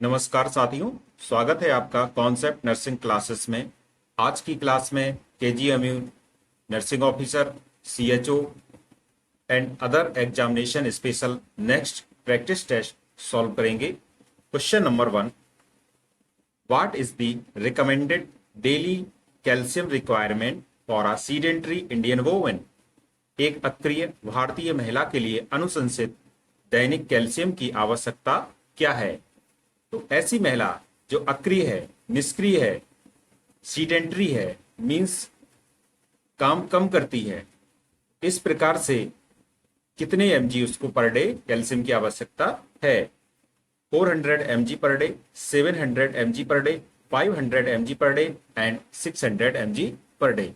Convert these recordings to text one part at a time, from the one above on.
नमस्कार साथियों, स्वागत है आपका कॉन्सेप्ट नर्सिंग क्लासेस में। आज की क्लास में KGMU nursing officer, CHO and other examination special next practice test solve करेंगे। Question number 1, what is the recommended daily calcium requirement for a sedentary Indian women? एक अक्रिय भारतीय महिला के लिए अनुशंसित दैनिक कैल्शियम की आवश्यकता क्या है? तो ऐसी महिला जो अक्रिय है, निष्क्रिय है, सीडेंटरी है, मीन्स काम कम करती है, इस प्रकार से कितने एमजी उसको पर डे कैल्शियम की आवश्यकता है? 400 mg per day, 700 mg per day, 500 mg per day and 600 mg per day.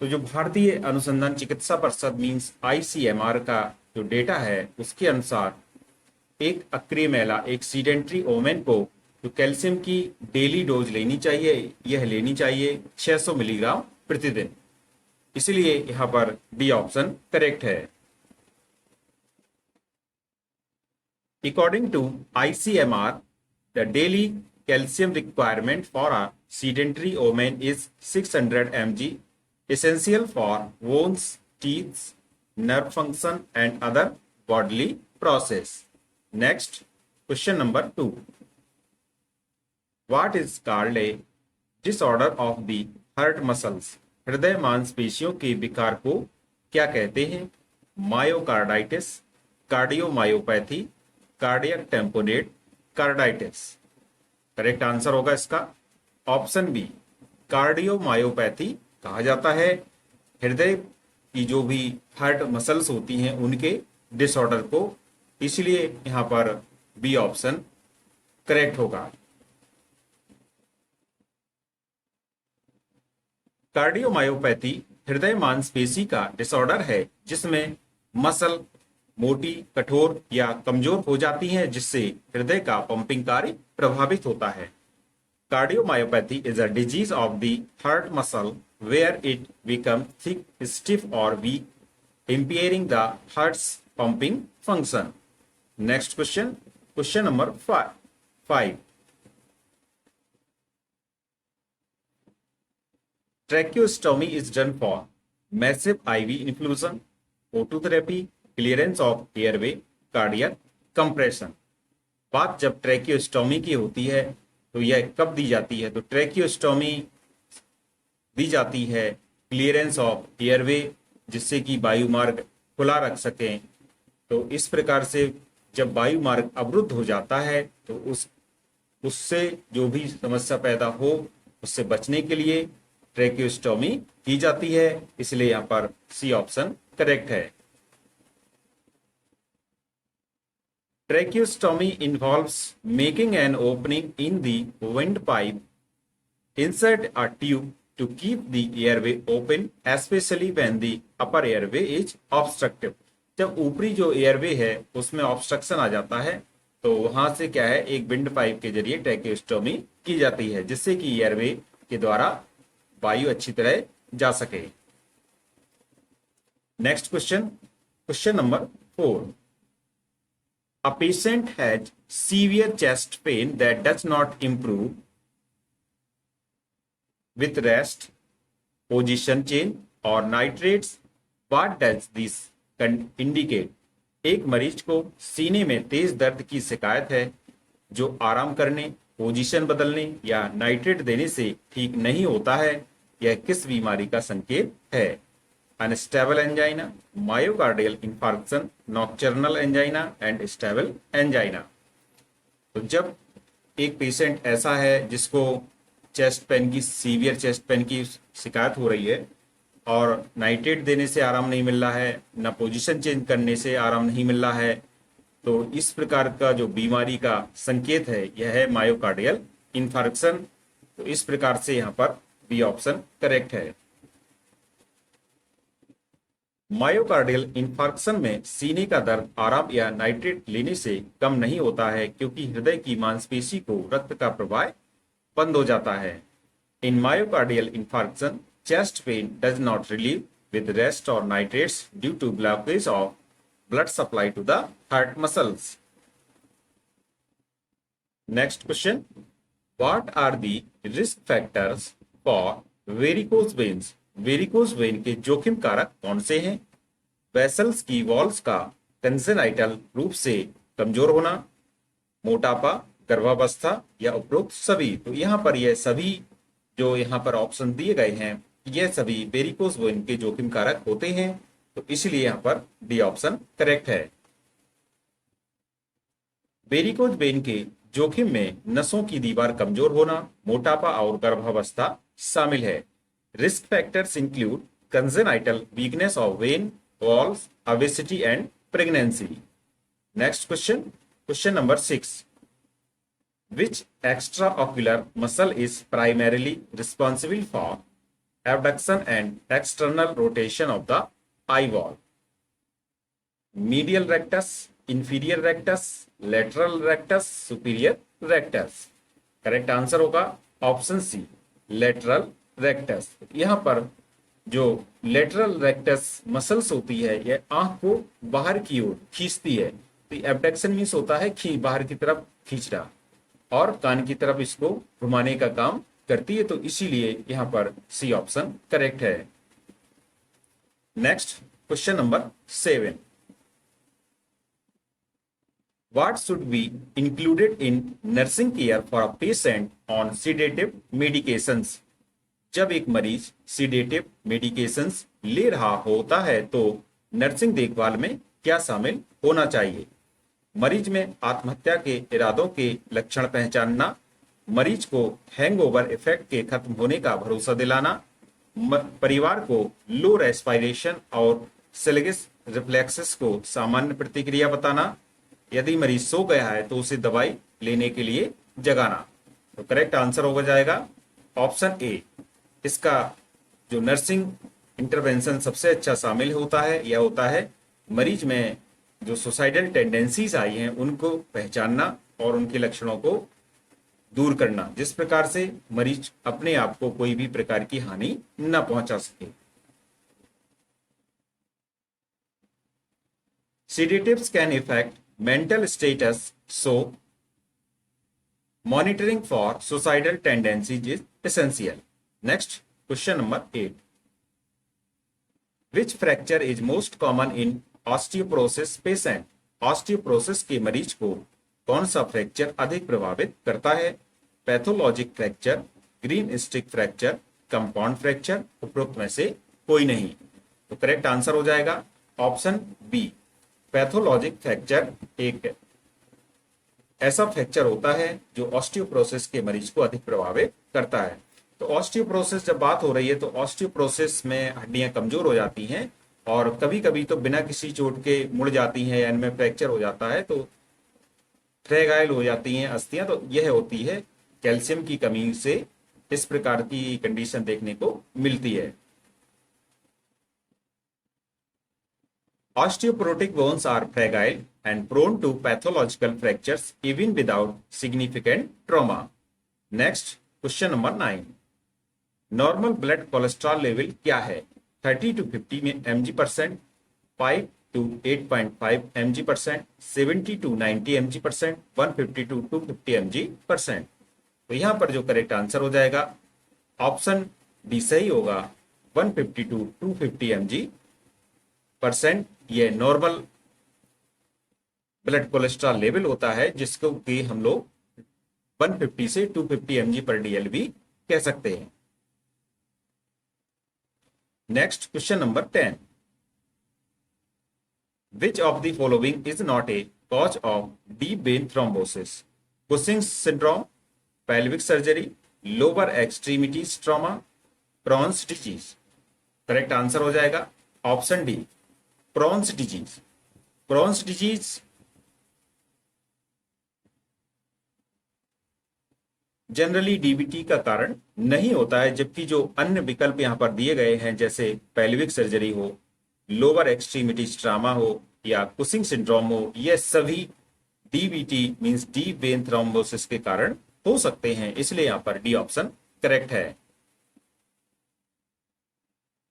तो जो भारतीय अनुसंधान चिकित्सा परिषद मीन्स आईसीएमआर का जो डेटा है उसके अनुसार एक अक्रिय महिला, एक सीडेंटरी वोमेन को जो कैल्शियम की डेली डोज लेनी चाहिए, यह लेनी चाहिए 600 मिलीग्राम प्रतिदिन। इसलिए यहाँ पर डी ऑप्शन करेक्ट है। According to ICMR, the daily calcium requirement for a sedentary woman is 600 mg, essential for bones, teeth, nerve function, and other bodily process. Next, question number 2. What is called a disorder of the heart muscles? हृदय मांसपेशियों के विकार को क्या कहते हैं? Myocarditis, cardiomyopathy, cardiac tamponade, carditis. Correct answer होगा इसका ऑप्शन बी, कार्डियोमायोपैथी कहा जाता है हृदय की जो भी हार्ट मसल्स होती हैं उनके डिसऑर्डर को, इसलिए यहां पर बी ऑप्शन करेक्ट होगा। कार्डियोमायोपैथी हृदय मांसपेशी का डिसऑर्डर है जिसमें मसल मोटी, कठोर या कमजोर हो जाती हैं, जिससे हृदय का पंपिंग कार्य प्रभावित होता है। Cardiomyopathy is a disease of the heart muscle where it become thick, stiff और weak, impairing the heart's pumping function. Next question, question number 5. Tracheostomy is done for massive IV infusion, O2 therapy, clearance of airway, cardiac compression. बात जब tracheostomy की होती है तो यह कब दी जाती है? तो ट्रैकियोस्टोमी दी जाती है क्लियरेंस ऑफ एयरवे, जिससे कि वायुमार्ग खुला रख सकें। तो इस प्रकार से जब वायुमार्ग अवरुद्ध हो जाता है तो उससे जो भी समस्या पैदा हो उससे बचने के लिए ट्रैकियोस्टोमी की जाती है, इसलिए यहाँ पर सी ऑप्शन करेक्ट है। Tracheostomy involves making an opening in the windpipe, insert a tube to keep the airway open, especially when the upper airway is obstructive. जब ऊपरी जो एयरवे है उसमें ऑब्स्ट्रक्शन आ जाता है तो वहां से क्या है, एक विंड पाइप के जरिए ट्रैकियोस्टोमी की जाती है, जिससे कि एयरवे के द्वारा वायु अच्छी तरह जा सके। Next question, question number 4. A patient has severe chest pain that does not improve with rest, position change or nitrates. What does this indicate? एक मरीज को सीने में तेज दर्द की शिकायत है जो आराम करने, पोजीशन बदलने या नाइट्रेट देने से ठीक नहीं होता है। यह किस बीमारी का संकेत है? Unstable angina, myocardial infarction, nocturnal angina and stable angina. तो जब एक पेशेंट ऐसा है जिसको चेस्ट पेन की, सीवियर चेस्ट पेन की शिकायत हो रही है और नाइट्रेट देने से आराम नहीं मिल रहा है, ना पोजीशन चेंज करने से आराम नहीं मिल रहा है, तो इस प्रकार का जो बीमारी का संकेत है यह है मायोकार्डियल इंफार्क्शन। तो इस प्रकार से यहाँ पर बी ऑप्शन करेक्ट है। मायोकार्डियल इंफार्क्शन में सीने का दर्द आराम या नाइट्रेट लेने से कम नहीं होता है, क्योंकि हृदय की मांसपेशी को रक्त का प्रवाह बंद हो जाता है। In myocardial infarction, chest pain does not relieve with rest or nitrates due to blockage of blood supply to the heart muscles. Next question, what are the risk factors for varicose veins? Varicose vein के जोखिम कारक कौन से हैं? Vessels की walls का congenital रूप से कमजोर होना, मोटापा, गर्भावस्था या उपरोक्त सभी? तो यहाँ पर यह सभी जो यहाँ पर ऑप्शन दिए गए हैं ये सभी वेरिकोज वेन के जोखिम कारक होते हैं, तो इसलिए यहाँ पर डी ऑप्शन करेक्ट है। वेरिकोज वेन के जोखिम में नसों की दीवार कमजोर होना, मोटापा और गर्भावस्था शामिल है। Risk factors include congenital weakness of when walls, obesity and pregnancy. Next question, question number 6, which extraocular muscle is primarily responsible for abduction and external rotation of the eye wall? Medial rectus, inferior rectus, lateral rectus, superior rectus? Correct answer होगा option सी, lateral rectus. यहां पर जो lateral rectus muscles होती है यह आंख को बाहर की ओर खींचती है। तो एबडक्शन मीन्स होता है बाहर की तरफ खींचना, और कान की तरफ इसको घुमाने का काम करती है, तो इसीलिए यहां पर सी ऑप्शन करेक्ट है। Next question number 7, what should be included in nursing care for a patient on sedative medications? जब एक मरीज सीडेटिव मेडिकेशंस ले रहा होता है तो नर्सिंग देखभाल में क्या शामिल होना चाहिए? मरीज में आत्महत्या के इरादों के लक्षण पहचानना, मरीज को हैंगओवर इफेक्ट के खत्म होने का भरोसा दिलाना, परिवार को लो रेस्पिरेशन और सेलेगिस रिफ्लेक्सेस को सामान्य प्रतिक्रिया बताना, यदि मरीज सो गया है तो उसे दवाई लेने के लिए जगाना। तो करेक्ट आंसर हो जाएगा ऑप्शन ए। इसका जो नर्सिंग इंटरवेंशन सबसे अच्छा शामिल होता है यह होता है मरीज में जो सुसाइडल टेंडेंसीज आई हैं उनको पहचानना और उनके लक्षणों को दूर करना, जिस प्रकार से मरीज अपने आप को कोई भी प्रकार की हानि न पहुंचा सके। Sedatives can affect mental status, so monitoring for suicidal tendencies is essential. Next, question number 8. Which fracture is most common in osteoporosis patient? Osteoporosis के मरीज को कौन सा फ्रैक्चर अधिक प्रभावित करता है? Pathologic fracture, green stick fracture, compound fracture, उपरोक्त में से कोई नहीं। तो करेक्ट आंसर हो जाएगा ऑप्शन बी। पैथोलॉजिक फ्रैक्चर एक ऐसा फ्रैक्चर होता है जो ऑस्टियोप्रोसिस के मरीज को अधिक प्रभावित करता है। तो ऑस्टियोप्रोसिस जब बात हो रही है तो ऑस्टियोप्रोसिस में हड्डियां कमजोर हो जाती हैं और कभी कभी तो बिना किसी चोट के मुड़ जाती हैं या इनमें फ्रैक्चर हो जाता है, तो फ्रेगाइल हो जाती हैं अस्थियां। तो यह होती है कैल्शियम की कमी से इस प्रकार की कंडीशन देखने को मिलती है। Osteoporotic bones are fragile and prone to pathological fractures even without significant trauma. Next, question number 9. Normal blood cholesterol level क्या है? 30 to 50 mg%, 5 to 8.5 mg%, 70 to 90 mg%, 150 to 250 mg%. तो यहां पर जो करेक्ट आंसर हो जाएगा ऑप्शन बी सही होगा, 150 to 250 mg%। ये नॉर्मल ब्लड कोलेस्ट्रॉल लेवल होता है जिसको कि हम लोग 150 से 250 mg पर DL भी कह सकते हैं। Next question number 10. Which of the following is not a cause of deep vein thrombosis? Cushing's syndrome, pelvic surgery, lower extremities trauma, Crohn's disease? Correct answer हो जाएगा option D, Crohn's disease. Crohn's disease generally DBT का कारण नहीं होता है, जबकि जो अन्य विकल्प यहाँ पर दिए गए हैं जैसे पेल्विक सर्जरी हो, लोअर एक्सट्रीमिटीज ट्रामा हो या कुशिंग सिंड्रोम हो, यह सभी DBT means deep vein thrombosis के कारण हो सकते हैं, इसलिए यहाँ पर डी ऑप्शन करेक्ट है।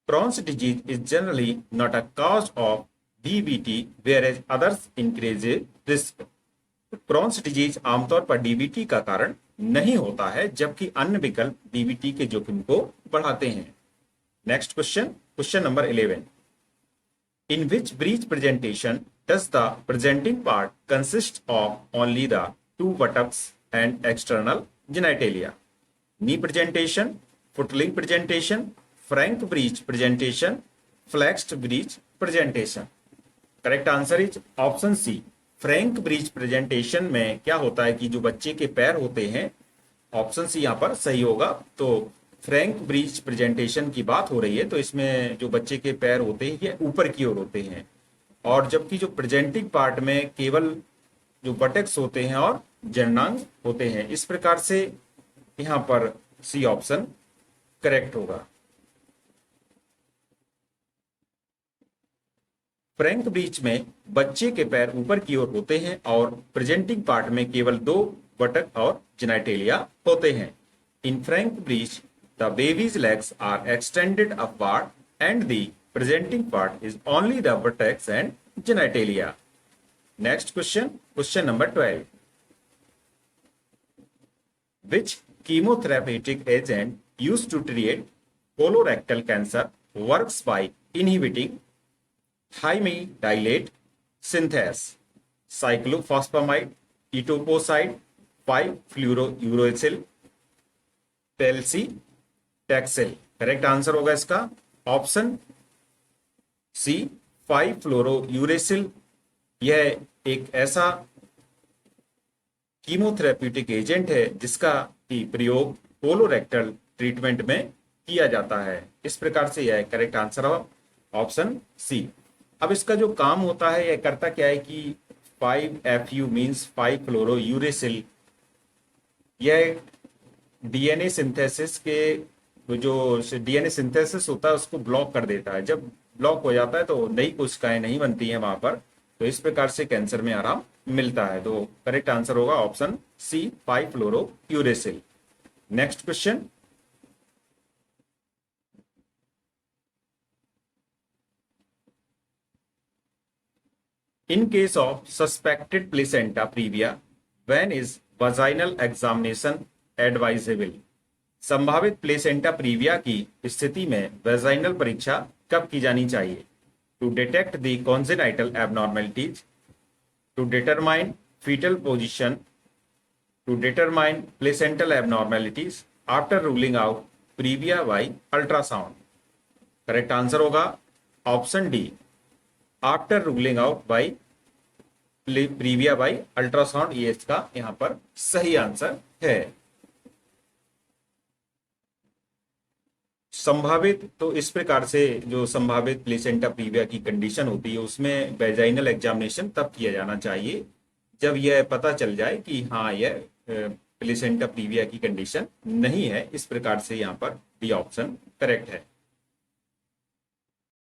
Crohn's disease is generally not a cause of DVT, whereas others increase risk. Crohn's disease आमतौर पर डीबीटी का कारण नहीं होता है, जबकि अन्य विकल्प डीबीटी के जोखिम को बढ़ाते हैं। Next question, question number 11। In which breech presentation does the presenting part consist of only the two buttocks and external genitalia? Knee presentation, footling presentation, frank breech presentation, flexed breech presentation. Correct answer is option C, frank breech presentation में क्या होता है कि जो बच्चे के पैर होते हैं, ऑप्शन सी यहाँ पर सही होगा। तो फ्रैंक ब्रीच प्रेजेंटेशन की बात हो रही है, तो इसमें जो बच्चे के पैर होते हैं ये ऊपर की ओर होते हैं, और जबकि जो प्रेजेंटिंग पार्ट में केवल जो बटक्स होते हैं और जननांग होते हैं। इस प्रकार से यहां पर सी ऑप्शन करेक्ट होगा। फ्रैंक ब्रीच में बच्चे के पैर ऊपर की ओर होते हैं और प्रेजेंटिंग पार्ट में केवल दो बटक और जेनाइटेलिया होते हैं। In frank breech the baby's legs are extended upward and the presenting part is only the buttocks and genitalia. Next question, question number 12। Which chemotherapeutic agent used to treat colorectal cancer works by inhibiting thymidylate synthase? Cyclophosphamide, etoposide, 5-fluorouracil, paclitaxel। Correct answer होगा इसका option C, 5-fluorouracil। यह एक ऐसा chemotherapeutic agent है जिसका की प्रयोग colorectal treatment में किया जाता है। इस प्रकार से यह करेक्ट आंसर है ऑप्शन सी। अब इसका जो काम होता है, यह करता क्या है कि 5-FU मींस 5-फ्लोरोयूरेसिल, यह डीएनए सिंथेसिस के जो डीएनए सिंथेसिस होता है उसको ब्लॉक कर देता है। जब ब्लॉक हो जाता है तो नई कोशिकाएं नहीं बनती हैं वहां पर, तो इस प्रकार से कैंसर में आराम मिलता है। तो करेक्ट आंसर होगा ऑप्शन सी, 5-फ्लोरोयूरेसिल। Next question, in case of suspected placenta previa when is vaginal examination advisable? संभावित प्लेसेंटा प्रीविया की स्थिति में वजाइनल परीक्षा कब की जानी चाहिए? To detect the congenital abnormalities, to determine fetal position, to determine placental abnormalities after ruling out previa by ultrasound। Correct answer होगा option D, after ruling out by previa by ultrasound. ये इसका यहां पर सही आंसर है। संभावित, तो इस प्रकार से जो संभावित प्लेसेंटा प्रीविया की कंडीशन होती है उसमें वेजाइनल एग्जामिनेशन तब किया जाना चाहिए जब यह पता चल जाए कि हाँ यह प्लेसेंटा प्रीविया की कंडीशन नहीं है। इस प्रकार से यहाँ पर डी ऑप्शन करेक्ट है।